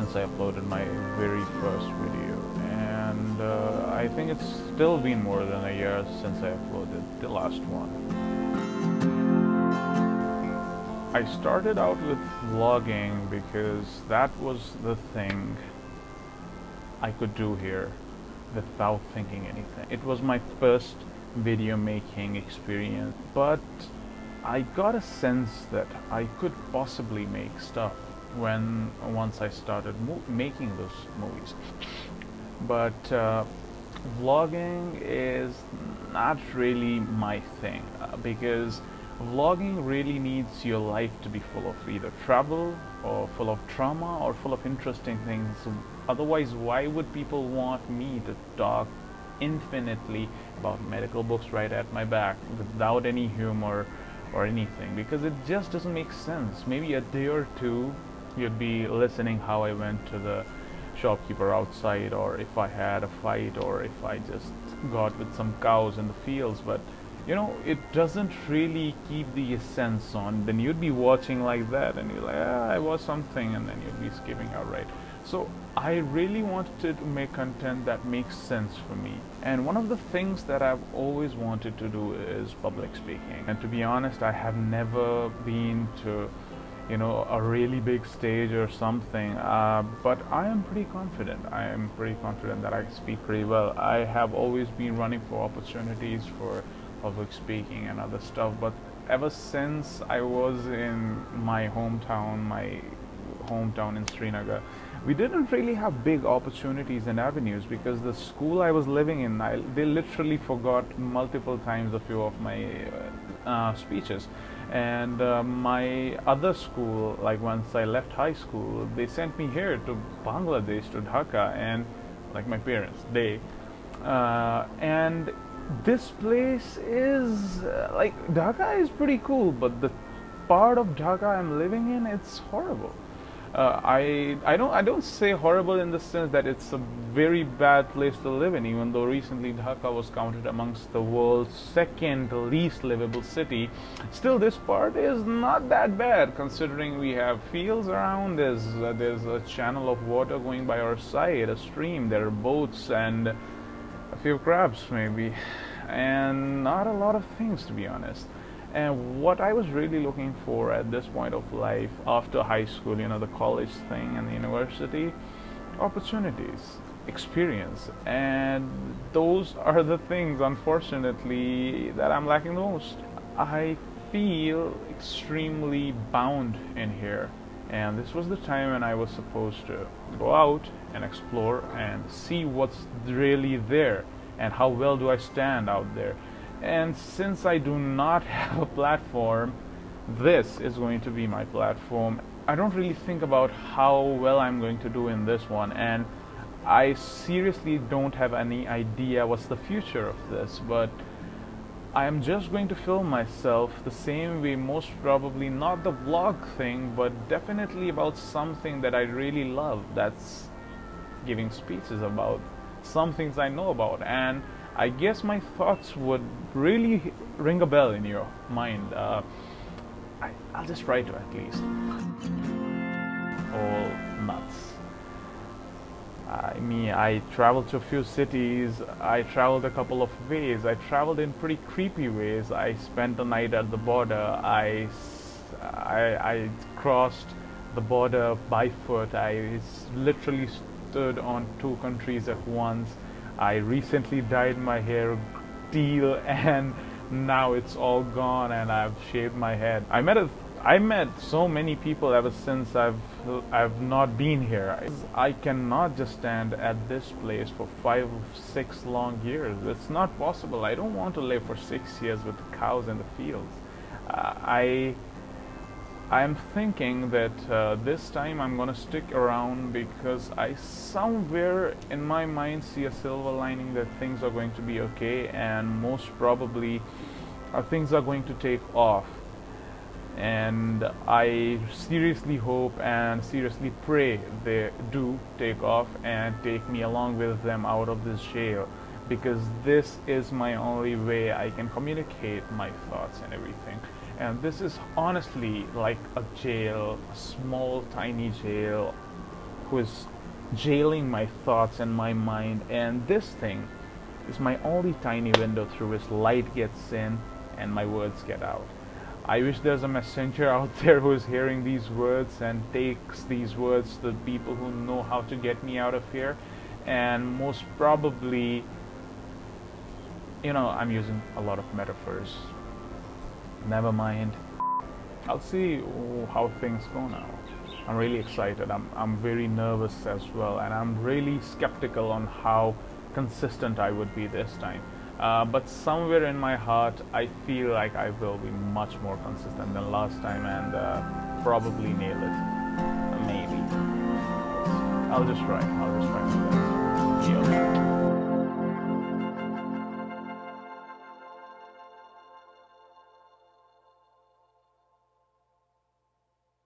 since I uploaded my very first video, and I think it's still been more than a year since I uploaded the last one. I started out with vlogging because that was the thing I could do here without thinking anything. It was my first video making experience, but I got a sense that I could possibly make stuff once I started making those movies. But vlogging is not really my thing because vlogging really needs your life to be full of either travel or full of trauma or full of interesting things. Otherwise, why would people want me to talk infinitely about medical books right at my back without any humor or anything? Because it just doesn't make sense. Maybe a day or two you'd be listening how I went to the shopkeeper outside, or if I had a fight, or if I just got with some cows in the fields, but you know, it doesn't really keep the essence on. Then you'd be watching like that and you're like, I watched something, and then you'd be skipping out, right? So I really wanted to make content that makes sense for me. And one of the things that I've always wanted to do is public speaking. And to be honest, I have never been to, you know, a really big stage or something, but I am pretty confident. I am pretty confident that I speak pretty well. I have always been running for opportunities for public speaking and other stuff, but ever since I was in my hometown in Srinagar, we didn't really have big opportunities and avenues because the school I was living in, they literally forgot multiple times a few of my speeches. And my other school, like once I left high school, they sent me here to Bangladesh, to Dhaka, and like my parents, and this place is like, Dhaka is pretty cool, but the part of Dhaka I'm living in, it's horrible. I don't say horrible in the sense that it's a very bad place to live in, even though recently Dhaka was counted amongst the world's second least livable city. Still, this part is not that bad considering we have fields around. There's a channel of water going by our side, a stream, there are boats and a few crabs maybe, and not a lot of things, to be honest. And what I was really looking for at this point of life after high school, you know, the college thing and the university, opportunities, experience, and those are the things, unfortunately, that I'm lacking the most. I feel extremely bound in here, and this was the time when I was supposed to go out and explore and see what's really there and how well do I stand out there. And since I do not have a platform, this is going to be my platform. I don't really think about how well I'm going to do in this one, and I seriously don't have any idea what's the future of this, but I am just going to film myself the same way, most probably not the vlog thing, but definitely about something that I really love. That's giving speeches about some things I know about, and I guess my thoughts would really ring a bell in your mind. I'll just try to, at least. All nuts. I mean, I traveled to a few cities. I traveled a couple of ways. I traveled in pretty creepy ways. I spent the night at the border. I crossed the border by foot. I literally stood on two countries at once. I recently dyed my hair teal, and now it's all gone, and I've shaved my head. I met so many people ever since I've not been here. I cannot just stand at this place for 5 or 6 long years. It's not possible. I don't want to live for 6 years with the cows in the fields. I'm thinking that this time I'm gonna stick around because I somewhere in my mind see a silver lining that things are going to be okay, and most probably things are going to take off. And I seriously hope and seriously pray they do take off and take me along with them out of this jail, because this is my only way I can communicate my thoughts and everything. And this is honestly like a jail, a small tiny jail who is jailing my thoughts and my mind, and this thing is my only tiny window through which light gets in and my words get out. I wish there's a messenger out there who is hearing these words and takes these words to the people who know how to get me out of here. And most probably, I'm using a lot of metaphors. Never mind. I'll see how things go now. I'm really excited. I'm very nervous as well, and I'm really skeptical on how consistent I would be this time. But somewhere in my heart, I feel like I will be much more consistent than last time and probably nail it. Maybe. I'll just try my best.